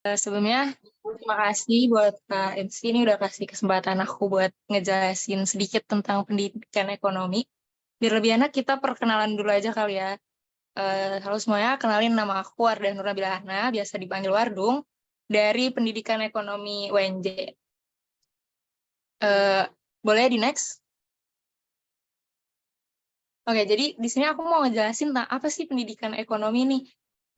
Sebelumnya terima kasih buat Kak MC ini udah kasih kesempatan aku buat ngejelasin sedikit tentang pendidikan ekonomi. Biar lebih enak kita perkenalan dulu aja kali ya. Halo semuanya, kenalin nama aku Wardah Nurnabila Hana, biasa dipanggil Wardung, dari Pendidikan Ekonomi UNJ. Eh, Boleh di next? Oke, jadi di sini aku mau ngejelasin tentang apa sih pendidikan ekonomi nih.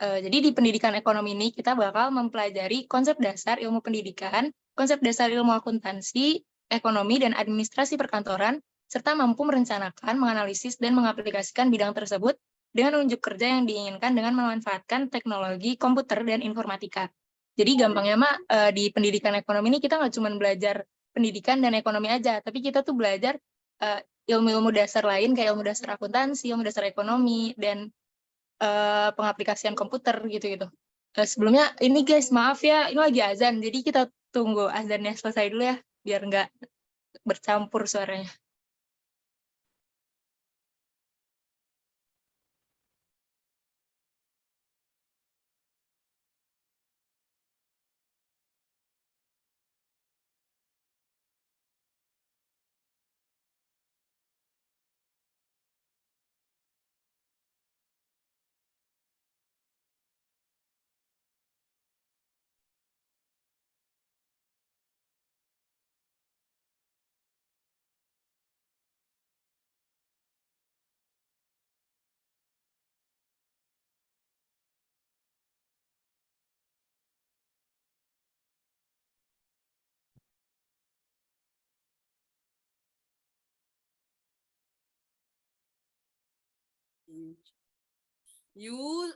Jadi di pendidikan ekonomi ini kita bakal mempelajari konsep dasar ilmu pendidikan, konsep dasar ilmu akuntansi, ekonomi, dan administrasi perkantoran, serta mampu merencanakan, menganalisis, dan mengaplikasikan bidang tersebut dengan unjuk kerja yang diinginkan dengan memanfaatkan teknologi komputer dan informatika. Jadi gampangnya mah di pendidikan ekonomi ini kita nggak cuma belajar pendidikan dan ekonomi aja, tapi kita tuh belajar eh, ilmu-ilmu dasar lain kayak ilmu dasar akuntansi, ilmu dasar ekonomi, dan pengaplikasian komputer gitu-gitu. Sebelumnya ini guys, maaf ya, ini lagi azan, jadi kita tunggu azannya selesai dulu ya, biar nggak bercampur suaranya. You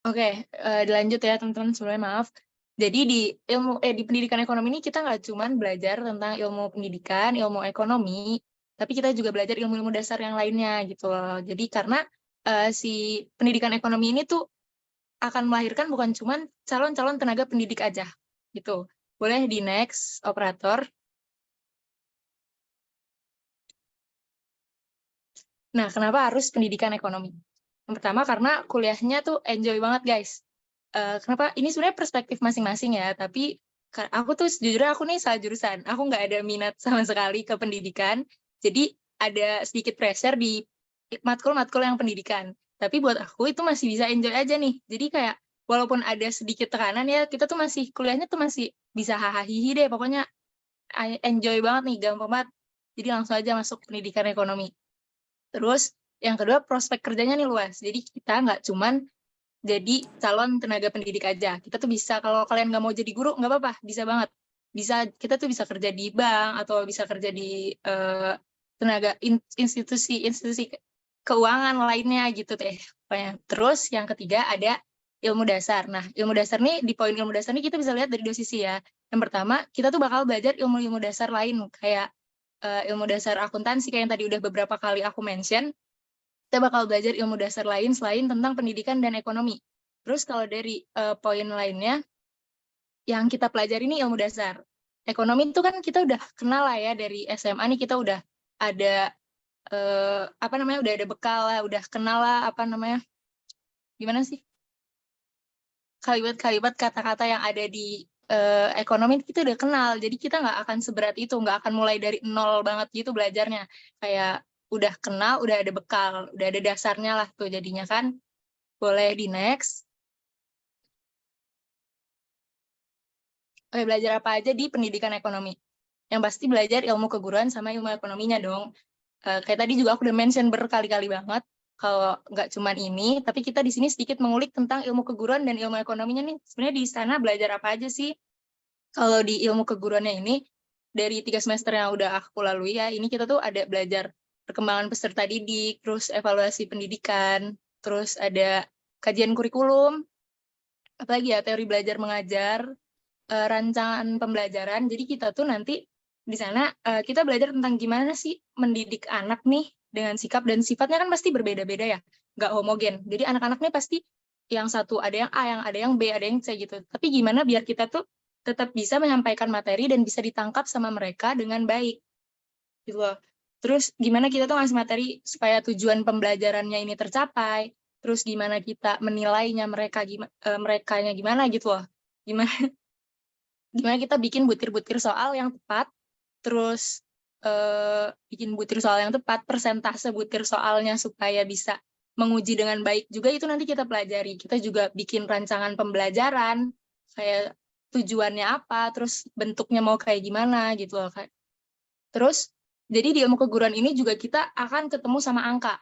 Oke, dilanjut ya teman-teman, sebelumnya maaf. Jadi di pendidikan ekonomi ini kita nggak cuma belajar tentang ilmu pendidikan, ilmu ekonomi, tapi kita juga belajar ilmu-ilmu dasar yang lainnya gitu loh. Jadi karena si pendidikan ekonomi ini tuh akan melahirkan bukan cuma calon-calon tenaga pendidik aja gitu. Boleh di next operator. Nah, kenapa harus pendidikan ekonomi? Yang pertama karena kuliahnya tuh enjoy banget guys. Kenapa? Ini sebenarnya perspektif masing-masing ya, tapi aku tuh sejujurnya aku nih salah jurusan. Aku nggak ada minat sama sekali ke pendidikan. Jadi ada sedikit pressure di matkul-matkul yang pendidikan. Tapi buat aku itu masih bisa enjoy aja nih. Jadi kayak walaupun ada sedikit tekanan ya, kita tuh masih kuliahnya tuh masih bisa hahaha deh. Pokoknya enjoy banget nih, gampang banget. Jadi langsung aja masuk pendidikan ekonomi. Terus yang kedua prospek kerjanya nih luas. Jadi kita nggak cuman jadi calon tenaga pendidik aja. Kita tuh bisa, kalau kalian nggak mau jadi guru, nggak apa-apa, bisa banget. Kita tuh bisa kerja di bank, atau bisa kerja di tenaga institusi keuangan lainnya gitu deh. Pokoknya. Terus yang ketiga ada ilmu dasar. Nah, ilmu dasar nih, di poin ilmu dasar nih kita bisa lihat dari dua sisi ya. Yang pertama, kita tuh bakal belajar ilmu-ilmu dasar lain, kayak ilmu dasar akuntansi, kayak yang tadi udah beberapa kali aku mention, kita bakal belajar ilmu dasar lain selain tentang pendidikan dan ekonomi. Terus kalau dari poin lainnya, yang kita pelajari ini ilmu dasar. Ekonomi itu kan kita udah kenal lah ya dari SMA nih, kita udah ada apa namanya, udah ada bekal lah, udah kenal lah apa namanya, gimana sih, kalimat-kalimat kata-kata yang ada di ekonomi kita udah kenal. Jadi kita nggak akan seberat itu, nggak akan mulai dari nol banget gitu belajarnya. Kayak udah kenal, udah ada bekal, udah ada dasarnya lah tuh jadinya kan. Boleh di next. Oke, belajar apa aja di pendidikan ekonomi? Yang pasti belajar ilmu keguruan sama ilmu ekonominya dong. Kayak tadi juga aku udah mention berkali-kali banget. kalau nggak cuman ini, tapi kita di sini sedikit mengulik tentang ilmu keguruan dan ilmu ekonominya nih. Sebenarnya di sana belajar apa aja sih? Kalau di ilmu keguruannya ini, dari 3 semester yang udah aku lalui ya, ini kita tuh ada belajar perkembangan peserta didik, terus evaluasi pendidikan, terus ada kajian kurikulum, apalagi ya teori belajar mengajar, rancangan pembelajaran. Jadi kita tuh nanti di sana kita belajar tentang gimana sih mendidik anak nih dengan sikap dan sifatnya kan pasti berbeda-beda ya, nggak homogen. Jadi anak-anak nih pasti yang satu ada yang A, yang ada yang B, ada yang C gitu. Tapi gimana biar kita tuh tetap bisa menyampaikan materi dan bisa ditangkap sama mereka dengan baik gitu loh. Terus gimana kita tuh ngasih materi supaya tujuan pembelajarannya ini tercapai. Terus gimana kita menilainya merekanya gimana gitu loh. Gimana gimana kita bikin butir-butir soal yang tepat, terus bikin butir soal yang tepat, persentase butir soalnya supaya bisa menguji dengan baik juga itu nanti kita pelajari. Kita juga bikin rancangan pembelajaran, kayak tujuannya apa, terus bentuknya mau kayak gimana gitu loh. Terus, jadi di ilmu keguruan ini juga kita akan ketemu sama angka,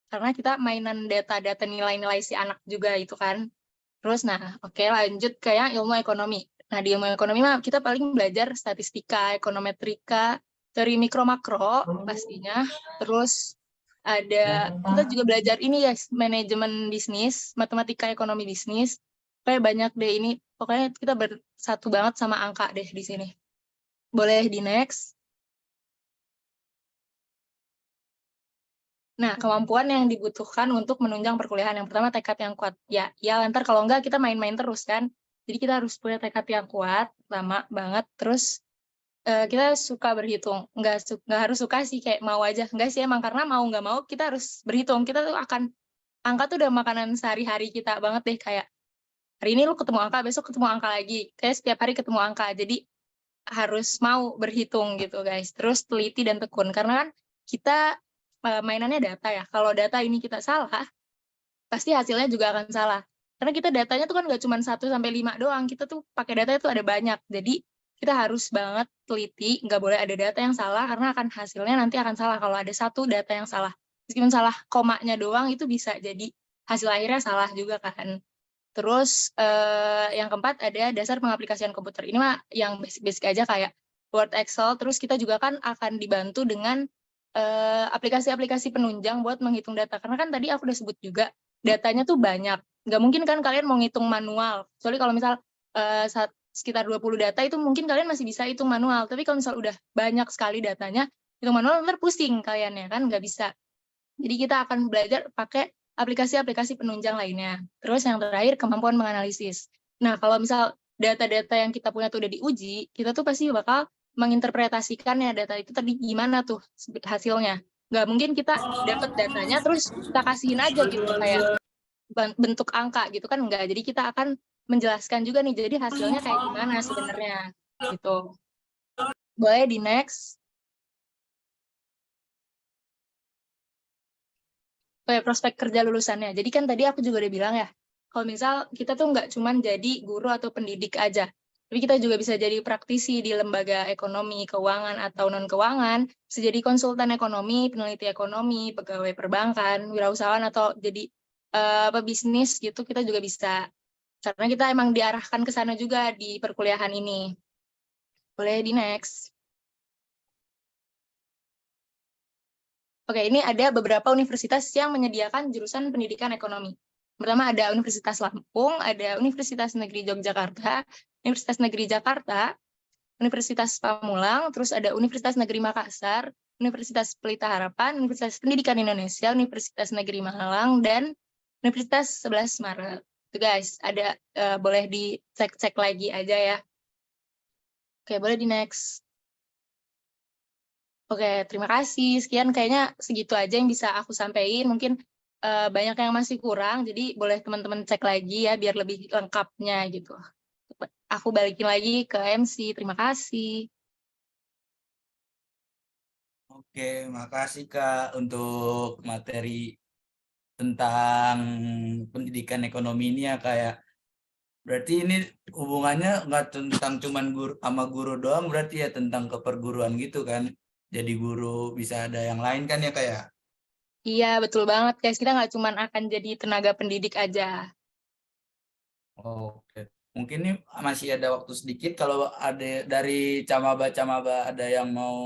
karena kita mainan data-data nilai-nilai si anak juga itu kan. Terus, nah oke lanjut ke yang ilmu ekonomi. Nah di ilmu ekonomi mah kita paling belajar statistika, ekonometrika, teori mikro makro pastinya. Terus kita juga belajar ini ya, manajemen bisnis, matematika ekonomi bisnis. Kayak banyak deh ini, pokoknya kita bersatu banget sama angka deh di sini. Boleh di next. Nah, kemampuan yang dibutuhkan untuk menunjang perkuliahan. Yang pertama, tekad yang kuat. Ya, ntar kalau enggak kita main-main terus kan. Jadi kita harus punya tekad yang kuat, lama banget. Terus kita suka berhitung. Nggak harus suka sih, kayak mau aja. Enggak sih emang, karena mau nggak mau kita harus berhitung. Kita tuh angka tuh udah makanan sehari-hari kita banget deh. Kayak hari ini lu ketemu angka, besok ketemu angka lagi. Kayak setiap hari ketemu angka. Jadi harus mau berhitung gitu guys. Terus teliti dan tekun. Karena kan kita mainannya data ya. Kalau data ini kita salah, pasti hasilnya juga akan salah. Karena kita datanya tuh kan nggak cuma 1-5 doang. Kita tuh pakai data itu ada banyak. Jadi kita harus banget teliti, nggak boleh ada data yang salah, karena hasilnya nanti akan salah kalau ada satu data yang salah. Meskipun salah komanya doang, itu bisa jadi hasil akhirnya salah juga kan. Terus yang keempat ada dasar pengaplikasian komputer. Ini mah yang basic-basic aja kayak Word, Excel. Terus kita juga kan akan dibantu dengan aplikasi-aplikasi penunjang buat menghitung data. Karena kan tadi aku udah sebut juga, datanya tuh banyak. Nggak mungkin kan kalian mau ngitung manual. Soalnya kalau misal sekitar 20 data itu mungkin kalian masih bisa hitung manual. Tapi kalau misal udah banyak sekali datanya, hitung manual ntar pusing kalian ya kan, nggak bisa. Jadi kita akan belajar pakai aplikasi-aplikasi penunjang lainnya. Terus yang terakhir, kemampuan menganalisis. Nah, kalau misal data-data yang kita punya tuh udah diuji, kita tuh pasti bakal menginterpretasikan ya data itu tadi gimana tuh hasilnya. Nggak mungkin kita dapat datanya terus kita kasihin aja gitu kayak bentuk angka gitu kan, enggak. Jadi kita akan menjelaskan juga nih, jadi hasilnya kayak gimana sebenarnya gitu. Boleh di next. Kayak prospek kerja lulusannya. Jadi kan tadi aku juga udah bilang ya, kalau misal kita tuh nggak cuma jadi guru atau pendidik aja, tapi kita juga bisa jadi praktisi di lembaga ekonomi, keuangan, atau non-keuangan, bisa jadi konsultan ekonomi, peneliti ekonomi, pegawai perbankan, wirausahawan, atau jadi pebisnis gitu, kita juga bisa. Karena kita emang diarahkan ke sana juga di perkuliahan ini. Boleh di next. Oke, ini ada beberapa universitas yang menyediakan jurusan pendidikan ekonomi. Pertama ada Universitas Lampung, ada Universitas Negeri Yogyakarta, Universitas Negeri Jakarta, Universitas Pamulang, terus ada Universitas Negeri Makassar, Universitas Pelita Harapan, Universitas Pendidikan Indonesia, Universitas Negeri Malang, dan Universitas 11 Maret. Itu guys, ada boleh dicek-cek lagi aja ya. Oke, boleh di next. Oke, terima kasih. Sekian kayaknya segitu aja yang bisa aku sampaikan. Mungkin banyak yang masih kurang, jadi boleh teman-teman cek lagi ya biar lebih lengkapnya gitu. Aku balikin lagi ke MC. Terima kasih. Oke, makasih Kak untuk materi tentang pendidikan ekonomi ini ya kayak berarti ini hubungannya nggak tentang cuman guru sama guru doang, berarti ya tentang keperguruan gitu kan. Jadi guru bisa ada yang lain kan ya kayak. Iya, betul banget guys. Kita nggak cuma akan jadi tenaga pendidik aja. Oke, mungkin nih masih ada waktu sedikit. Kalau ada dari camaba-camaba ada yang mau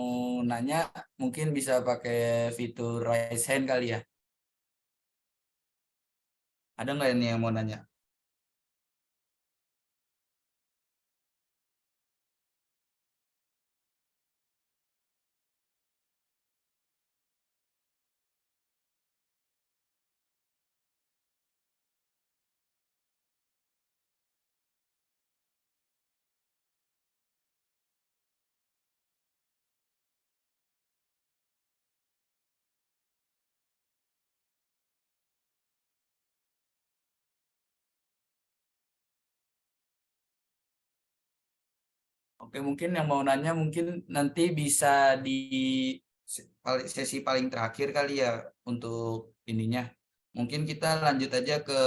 nanya, mungkin bisa pakai fitur raise hand kali ya. Ada nggak ini yang mau nanya? Oke, mungkin yang mau nanya mungkin nanti bisa di sesi paling terakhir kali ya untuk ininya. Mungkin kita lanjut aja ke